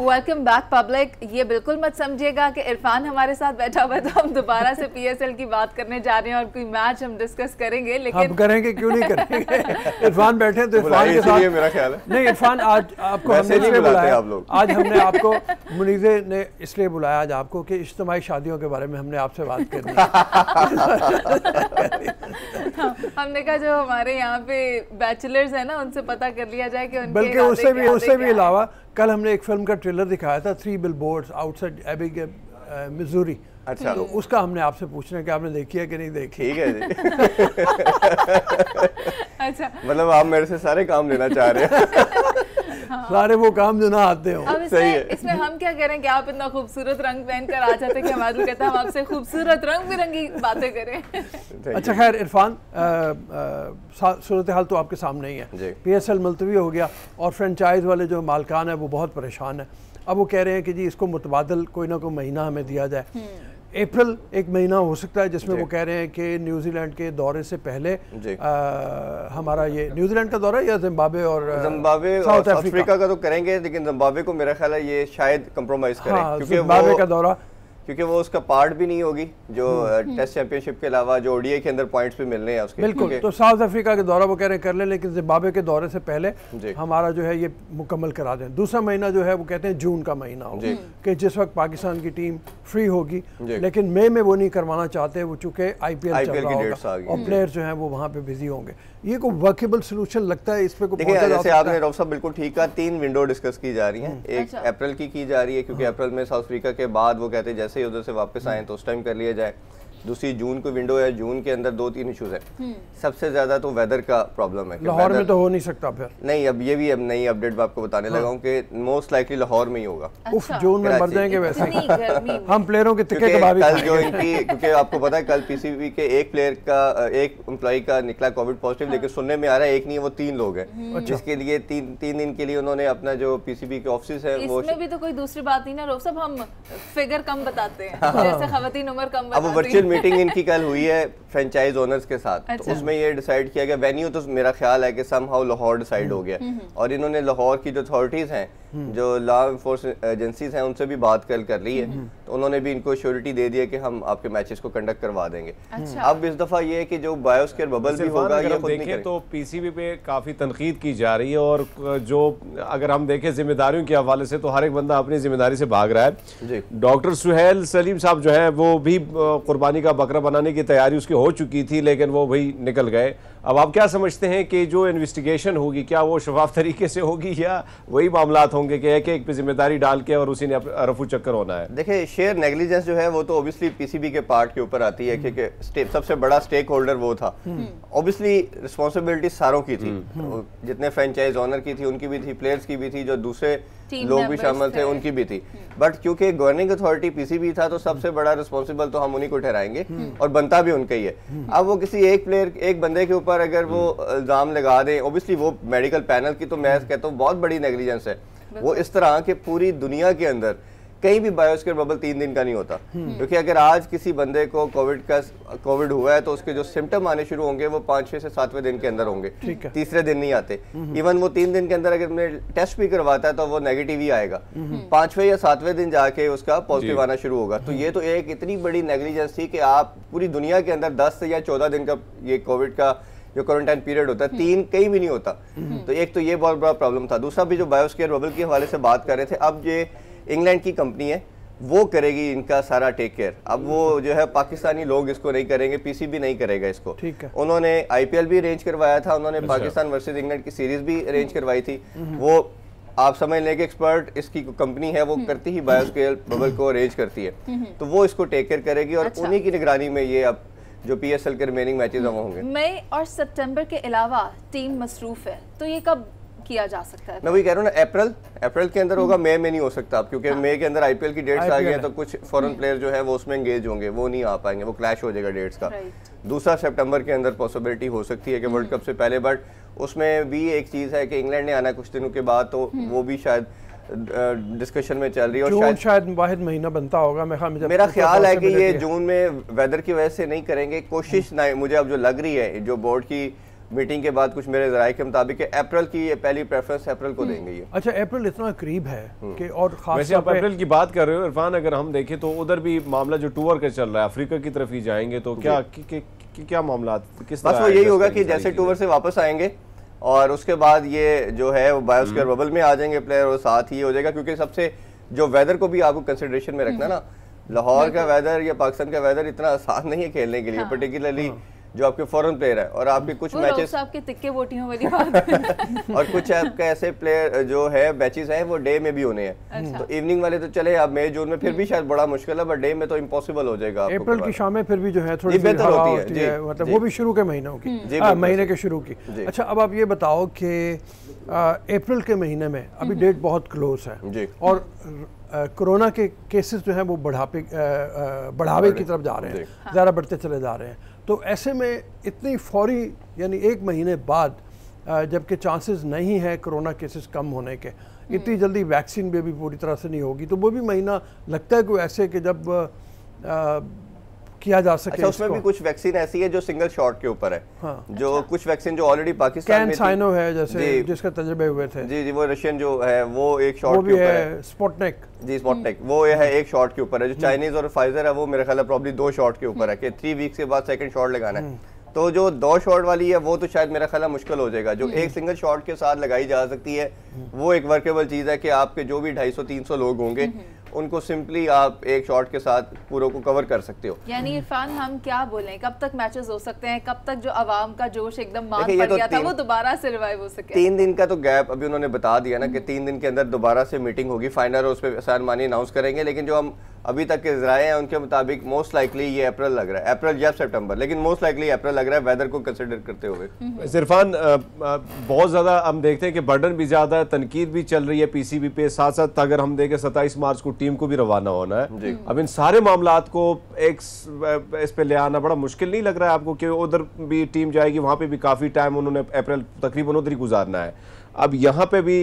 Welcome back public. ये बिल्कुल मत समझिएगा कि इरफान हमारे साथ बैठा हुआ है तो हम दोबारा से पीएसएल की बात करने जा रहे हैं और कोई मैच हम डिस्कस करेंगे, लेकिन हम करेंगे, क्यों नहीं करेंगे। इरफान बैठे तो इरफान के साथ मेरा ख्याल है नहीं, इरफान आज आपको हमने इसलिए बुलाया, आप लोग आज हमने आपको मुनीज़े ने इसलिए बुलाया आज आपको कि इज्तिमाई शादियों के बारे में हमने आपसे बात करनी है। हमने कहा जो हमारे यहाँ पे बैचलर्स है ना उनसे पता कर लिया जाए कि उनके बल्कि उससे भी अलावा कल हमने एक फिल्म का ट्रेलर दिखाया था, 3 बिलबोर्ड्स आउटसाइड एबिंग मिजूरी। अच्छा, तो उसका हमने आपसे पूछना है कि आपने देखी है कि नहीं देखी। ठीक है जी। अच्छा, मतलब आप मेरे से सारे काम लेना चाह रहे हैं। हाँ। सारे वो काम जो ना आते हो। अब सही है। इसमें हम क्या करें कि आप इतना खूबसूरत रंग पहन कर आ जाते कि हमारे कहता है हम आपसे खूबसूरत रंग बिरंगी बातें करें। अच्छा खैर इरफान, सूरत हाल तो आपके सामने ही है। पीएसएल मुलतवी हो गया और फ्रेंचाइज वाले जो मालकान है वो बहुत परेशान है। अब वो कह रहे हैं कि जी इसको मुतबादल कोई ना कोई महीना हमें दिया जाए। अप्रैल एक महीना हो सकता है जिसमें वो कह रहे हैं कि न्यूजीलैंड के दौरे से पहले हमारा ये न्यूजीलैंड का दौरा या जिम्बाब्वे और साउथ अफ्रीका का तो करेंगे, लेकिन जिम्बाब्वे को मेरा ख्याल है ये शायद कंप्रोमाइज करें। हाँ, क्योंकि जिम्बाब्वे का दौरा क्योंकि वो उसका पार्ट भी नहीं होगी जो टेस्ट चैंपियनशिप के अलावा जो ओडीआई के अंदर पॉइंट्स भी मिलने हैं उसके। बिल्कुल, तो साउथ अफ्रीका के दौरा वो कह रहे कर ले, लेकिन जिम्बाब्वे के दौरे से पहले हमारा जो है ये मुकम्मल करा दें। दूसरा महीना जो है वो कहते हैं जून का महीना हो कि जिस वक्त पाकिस्तान की टीम फ्री होगी, लेकिन मई में वो नहीं करवाना चाहते वो चूंकि आईपीएल चल रहा होगा और प्लेयर जो है वो वहाँ पे बिजी होंगे। ये कोई वर्केबल सोल्यूशन लगता है इस पे? जैसे आपने रॉफ साहब बिल्कुल ठीक कहा, 3 विंडो डिस्कस की जा रही हैं। एक अप्रैल की जा रही है क्योंकि अप्रैल में साउथ अफ्रीका के बाद वो कहते हैं जैसे ही उधर से वापस आए तो उस टाइम कर लिया जाए। दूसरी जून को विंडो है, जून के अंदर 2-3 इश्यूज हैं। सबसे ज्यादा तो वेदर का प्रॉब्लम है। लाहौर में तो हो नहीं सकता फिर नहीं, अब ये भी अब नई अपडेट मैं आपको बताने लगा हूँ कि मोस्ट लाइकली लाहौर में ही होगा। उफ, जून में मर जाएंगे वैसे हम प्लेयरों के तिक्के कबाब कल जो इनकी, क्योंकि आपको पता है कल पीसीबी के एक प्लेयर का, एक एम्प्लॉय का निकला कोविड पॉजिटिव, लेकिन सुनने में आ रहा है एक नहीं वो 3 लोग हैं, जिसके लिए 3 दिन के लिए उन्होंने अपना जो पीसीबी के ऑफिस है वो। इसमें भी तो कोई दूसरी बात नहीं ना रोफ साहब, हम फिगर कम बताते हैं जैसे खवातीन उम्र कम बताती हैं। अब वर्चुअल मीटिंग इनकी कल हुई है फ्रेंचाइज ओनर्स के साथ। अच्छा। तो उसमें ये डिसाइड किया गया, वेन्यू तो मेरा ख्याल है कि समहाउ लाहौर डिसाइड हो गया और इन्होंने लाहौर की जो अथॉरिटीज हैं, जो लॉ एनफोर्समेंट एजेंसीज हैं, उनसे भी बात कर ली है। तो उन्होंने भी इनको श्योरिटी दे दी है कि हम आपके मैचेस को कंडक्ट करवा देंगे। अच्छा। अब इस दफा ये है कि जो बायोस्फीयर बबल भी होगा ये खुद नहीं तो पीसीबी पे काफी तनकीद की जा रही है और जो अगर हम देखें जिम्मेदारियों के हवाले से तो हर एक बंदा अपनी जिम्मेदारी से भाग रहा है। डॉक्टर सुहेल सलीम साहब जो है वो भी कुर्बानी का बकरा बनाने की तैयारी उसकी हो चुकी थी, लेकिन वो भी निकल गए। अब आप क्या समझते हैं कि जो इन्वेस्टिगेशन होगी क्या वो शफाफ तरीके से होगी या वही मामलात होंगे कि एक पे जिम्मेदारी डाल के और उसी ने रफू चक्कर होना है? देखिए, शेयर नेग्लिजेंस जो है वो तो ऑब्वियसली पीसीबी के पार्ट के ऊपर आती है क्योंकि सबसे बड़ा स्टेक होल्डर वो था। ऑब्वियसली रिस्पॉन्सिबिलिटी सारों की थी, जितने फ्रेंचाइज ऑनर की थी उनकी भी थी, प्लेयर्स की भी थी, जो दूसरे लोग भी शामिल थे उनकी भी थी। बट क्योंकि गवर्निंग अथॉरिटी पीसीबी था तो सबसे बड़ा रिस्पॉन्सिबल तो हम उन्हीं को ठहराएंगे और बनता भी उनका ही है। अब वो किसी एक प्लेयर, एक बंदे के ऊपर अगर वो इल्जाम लगा दें, ऑब्वियसली वो मेडिकल पैनल की तो मैं कहता हूँ बहुत बड़ी नेग्लिजेंस है। वो इस तरह के पूरी दुनिया के अंदर कहीं भी बायोस्फीयर बबल 3 दिन का नहीं होता, क्योंकि अगर आज किसी बंदे को कोविड हुआ है तो उसके जो सिम्टम आने शुरू होंगे वो 5-6 से 7वें दिन के अंदर होंगे, तीसरे दिन नहीं आते। इवन वो 3 दिन के अंदर अगर मैं टेस्ट भी करवाता है तो वो नेगेटिव ही आएगा, 5वें या 7वें दिन जाके उसका पॉजिटिव आना शुरू होगा। तो ये तो एक इतनी बड़ी नेग्लिजेंस थी कि आप पूरी दुनिया के अंदर 10 या 14 दिन का ये कोविड का जो क्वारंटाइन पीरियड होता है 3 कहीं भी नहीं होता। तो एक तो ये बहुत बड़ा प्रॉब्लम था। दूसरा भी जो बायोस्फीयर बबल के हवाले से बात कर रहे थे, अब ये इंग्लैंड की कंपनी है वो करेगी इनका सारा टेक केयर। अब वो जो है पाकिस्तानी लोग इसको नहीं करेंगे, पीसीबी नहीं करेगा इसको। ठीक है। उन्होंने आईपीएल भी अरेंज करवाया था, उन्होंने पाकिस्तान वर्सेस इंग्लैंड की सीरीज भी अरेंज करवाई थी। वो आप समझ लें कि एक्सपर्ट इसकी कंपनी है, वो करती ही बायोस्फीयर बबल को अरेंज करती है, तो वो इसको टेक केयर करेगी और उन्हीं की निगरानी में ये अब जो पीएसएल के रिमेनिंग मैचेस वो होंगे। मई और सितंबर के अलावा टीम मसरूफ है, तो ये कब किया जा सकता है? मैं वही कह रहा हूँ ना, अप्रैल के अंदर होगा, मई में नहीं हो सकता क्योंकि मई के अंदर आईपीएल की डेट्स आ गई हैं, तो कुछ फॉरेन प्लेयर जो है वो उसमें एंगेज होंगे, वो नहीं आ पाएंगे, वो क्लैश हो जाएगा डेट्स का। दूसरा सितंबर के अंदर पॉसिबिलिटी हो सकती है कि वर्ल्ड कप से पहले, बट उसमें भी एक चीज़ है कि इंग्लैंड ने आना कुछ दिनों के बाद, तो वो भी शायद डिस्कशन में चल रही है और शायद वाहिद महीना बनता होगा। मेरा ख्याल है कि ये जून में वेदर की वजह से नहीं करेंगे, कोशिश ना, मुझे अब जो लग रही है जो बोर्ड की मीटिंग के बाद कुछ मेरे ज़राए के मुताबिक अप्रैल की ये पहली प्रेफरेंस अप्रैल को देंगे ये। अच्छा, अप्रैल इतना करीब है कि, और खास वैसे आप अप्रैल की बात कर रहे हो इरफान, अगर हम देखें तो उधर भी मामला जो टूर का चल रहा है अफ्रीका की तरफ ही जाएंगे, तो क्या मामला किस तरह? बस वो यही होगा कि जैसे टूर से वापस आएंगे और उसके बाद ये जो है वो बायोस्फीयर बबल में आ जाएंगे प्लेयर, और साथ ही हो जाएगा क्योंकि सबसे जो वेदर को भी आपको कंसिडरेशन में रखना ना, लाहौर का वेदर या पाकिस्तान का वेदर इतना आसान नहीं है खेलने के लिए, पर्टिकुलरली जो आपके फॉरेन प्लेयर है और आपके कुछ मैचेस आपके तिक्के बोटियों वाली बात और कुछ आपके ऐसे प्लेयर जो है मैचेस हैं वो डे में भी होने हैं। तो इवनिंग वाले तो चले आप मई जून में फिर भी शायद बड़ा मुश्किल है, बट डे में तो इम्पॉसिबल हो जाएगा। अप्रैल की शामें फिर भी जो है थोड़ी बेहतर होती है, मतलब वो भी शुरू के महीनों की, महीने के शुरू की। अच्छा, अब आप ये बताओ कि अप्रैल के महीने में अभी डेट बहुत क्लोज है और कोरोना के केसेस जो हैं वो बढ़ावे की तरफ जा रहे हैं, ज़्यादा बढ़ते चले जा रहे हैं। तो ऐसे में इतनी फौरी यानी एक महीने बाद जबकि चांसेस नहीं है कोरोना केसेस कम होने के, इतनी जल्दी वैक्सीन भी पूरी तरह से नहीं होगी, तो वो भी महीना लगता है कोई ऐसे कि जब किया जा सके। अच्छा, उसमें भी कुछ वैक्सीन ऐसी है जो सिंगल शॉट के ऊपर है। हाँ। जो कुछ वैक्सीन जो ऑलरेडी पाकिस्तान में साइनो है जैसे जिसका तजर्बे हुए थे। जी, वो रशियन जो है वो एक शॉट के ऊपर है। स्पुतनिक, जी स्पुतनिक वो है एक शॉट के ऊपर है। जो चाइनीज और फाइजर है वो मेरे ख्याल है प्रॉब्ली 2 शॉट के ऊपर है कि 3 वीक्स के बाद सेकंड शॉट लगाना है। तो जो 2 शॉट वाली है वो तो शायद मेरा ख्याल मुश्किल हो जाएगा। जो एक सिंगल शॉट के साथ लगाई जा सकती है वो एक वर्केबल चीज़ है कि आपके जो भी 250-300 लोग होंगे उनको सिंपली आप एक शॉट के साथ पूरों को कवर कर सकते हो। यानी इरफान हम क्या बोलें, कब तक मैचेस हो सकते हैं, कब तक जो आवाम का जोश एकदम मार पड़ गया था वो दोबारा से रिवाइव हो सके? 3 दिन का तो गैप अभी उन्होंने बता दिया ना कि 3 दिन के अंदर दोबारा से मीटिंग होगी, फाइनल उस पर आसान मानी अनाउंस करेंगे। लेकिन जो हम अभी तक के ज़राए हैं उनके मुताबिक मोस्ट लाइकली ये अप्रैल लग रहा है, अप्रैल या सितंबर, लेकिन मोस्ट लाइकली अप्रैल लग रहा है वेदर को कंसिडर करते हुए। इरफान, बहुत ज़्यादा हम देखते हैं कि बर्डन भी ज़्यादा है, तनकीद भी चल रही है पीसीबी पे, साथ साथ अगर हम देखें 27 मार्च को टीम को भी रवाना होना है। अब इन सारे मामलात को एक इस पे ले आना बड़ा मुश्किल नहीं लग रहा है आपको कि उधर भी टीम जाएगी, वहाँ पे भी काफ़ी टाइम उन्होंने अप्रैल तकरीबन उधर ही गुजारना है। अब यहाँ पे भी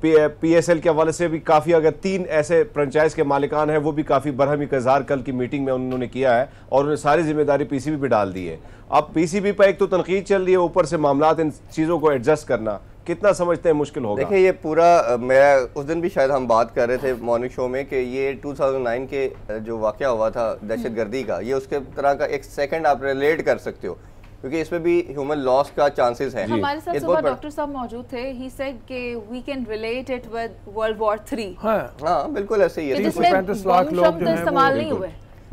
पीएसएल के हवाले से भी काफ़ी, अगर 3 ऐसे फ्रेंचाइज के मालिकान हैं वो भी काफ़ी बरहमी का इज़हार कल की मीटिंग में उन्होंने किया है और उन्होंने सारी जिम्मेदारी पीसीबी पे डाल दी है। अब पीसीबी पर एक तो तनकीद चल रही है, ऊपर से मामलात, इन चीज़ों को एडजस्ट करना कितना समझते हैं मुश्किल होगा? देखिए ये पूरा, मैं उस दिन भी शायद हम बात कर रहे थे मॉर्निंग शो में कि ये 2009 के जो वाक़या हुआ था दहशतगर्दी का, ये उसके तरह का एक सेकंड आप रिलेट कर सकते हो क्योंकि इसमें भी ह्यूमन लॉस का चांसेस है। हमारे साथ सुबह डॉक्टर साहब मौजूद थे, ही सेड कि we can relate it with world war 3। हाँ बिल्कुल ऐसे ही है। 35 लाख लोग जो हैं इस्तेमाल नहीं हुए।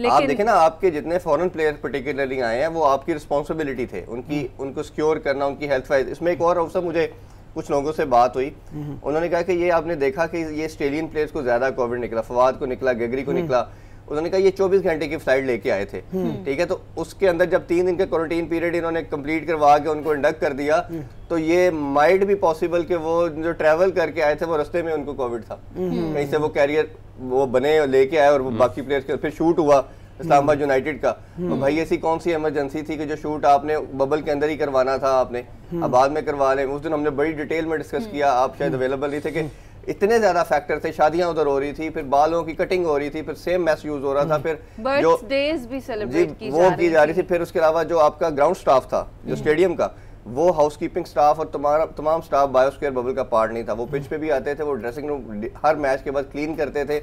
आप देखें ना, आपके जितने फॉरेन प्लेयर पर्टिकुलरली आए हैं वो आपकी रिस्पॉन्सिबिलिटी थे, उनको सिक्योर करना, उनकी हेल्थ वाइज। इसमें एक और अवसर मुझे कुछ लोगों से बात हुई, उन्होंने कहा कि ये आपने देखा कि ये ऑस्ट्रेलियन प्लेयर्स को ज्यादा कोविड निकला, फवाद को निकला, गेगरी को निकला। उन्होंने कहा ये 24 घंटे की फ्लाइट लेके आए थे, ठीक है, तो उसके अंदर जब 3 दिन का क्वारंटीन पीरियड इन्होंने कंप्लीट करवा के उनको इंडक्ट कर दिया, तो ये माइट भी पॉसिबल कि वो जो ट्रैवल करके आए थे वो रास्ते में उनको कोविड था, कहीं से वो कैरियर वो बने लेके आए और वो बाकी प्लेयर्स के फिर शूट हुआ इस्लामाबाद यूनाइटेड का। तो भाई ऐसी कौन सी इमरजेंसी थी कि जो शूट आपने बबल के अंदर ही करवाना था, आपने अब बाद में करवा लें। उस दिन हमने बड़ी डिटेल में डिस्कस किया, आप शायद अवेलेबल नहीं थे कि इतने ज्यादा फैक्टर थे, शादियां उधर हो रही थी, फिर बालों की कटिंग हो रही थी, फिर सेम मैस यूज हो रहा था, फिर जो डेज भी सेलिब्रेट की जा रही थी। फिर उसके अलावा जो आपका ग्राउंड स्टाफ था जो स्टेडियम का, वो हाउसकीपिंग स्टाफ और तमाम स्टाफ बायोस्फीयर बबल का पार्ट नहीं था। वो पिच पे भी आते थे, वो ड्रेसिंग रूम हर मैच के बाद क्लीन करते थे।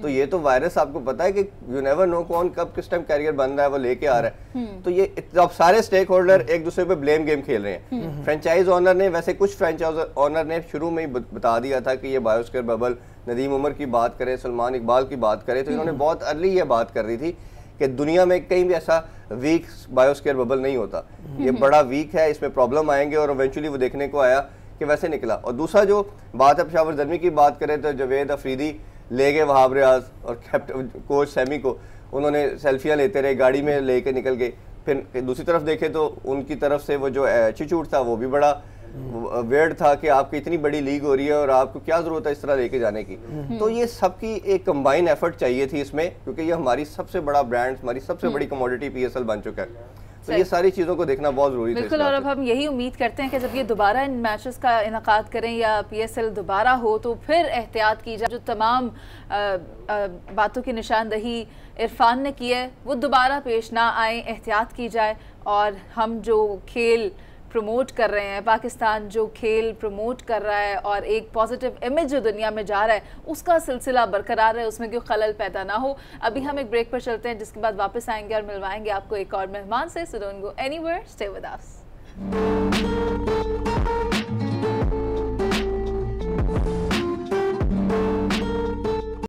तो ये तो वायरस आपको पता है कि यू नेवर नो कौन कब किस टाइम कैरियर बन रहा है, वो लेके आ रहा है। तो ये अब सारे स्टेक होल्डर एक दूसरे पे ब्लेम गेम खेल रहे हैं। फ्रेंचाइज ऑनर ने, वैसे कुछ फ्रेंचाइज ऑनर ने शुरू में ही बता दिया था कि ये बायोस्फीयर बबल, नदीम उमर की बात करें, सलमान इकबाल की बात करें, तो इन्होंने बहुत अर्ली ये बात कर दी थी कि दुनिया में कहीं भी ऐसा वीक बायोस्फीयर बबल नहीं होता, ये बड़ा वीक है, इसमें प्रॉब्लम आएंगे। और इवेंचुअली वो देखने को आया कि वैसे निकला। और दूसरा जो बात है पेशावर ज़ल्मी की बात करें तो जवेद अफरीदी ले गए वहाब रियाज और कैप्टन कोच सैमी को, उन्होंने सेल्फियाँ लेते रहे, गाड़ी में लेके निकल गए। फिर दूसरी तरफ देखें तो उनकी तरफ से वो जो एटीट्यूड था वो भी बड़ा वेयर्ड था कि आपकी इतनी बड़ी लीग हो रही है और आपको क्या जरूरत है इस तरह लेके जाने की। तो ये सबकी एक कंबाइन एफर्ट चाहिए थी इसमें, क्योंकि ये हमारी सबसे बड़ा ब्रांड, हमारी सबसे बड़ी कमोडिटी पीएसएल बन चुका है। तो ये सारी चीज़ों को देखना बहुत ज़रूरी है। बिल्कुल, और अब हम यही उम्मीद करते हैं कि जब ये दोबारा इन मैचेस का इनकाद करें या पीएसएल दोबारा हो तो फिर एहतियात की जाए। जो तमाम बातों की निशानदही इरफान ने की है वो दोबारा पेश ना आए, एहतियात की जाए और हम जो खेल प्रमोट कर रहे हैं, पाकिस्तान जो खेल प्रमोट कर रहा है और एक पॉजिटिव इमेज जो दुनिया में जा रहा है उसका सिलसिला बरकरार है, उसमें कोई खलल पैदा ना हो। अभी हम एक ब्रेक पर चलते हैं, जिसके बाद वापस आएंगे और मिलवाएंगे आपको एक और मेहमान से। So don't go anywhere, stay with us.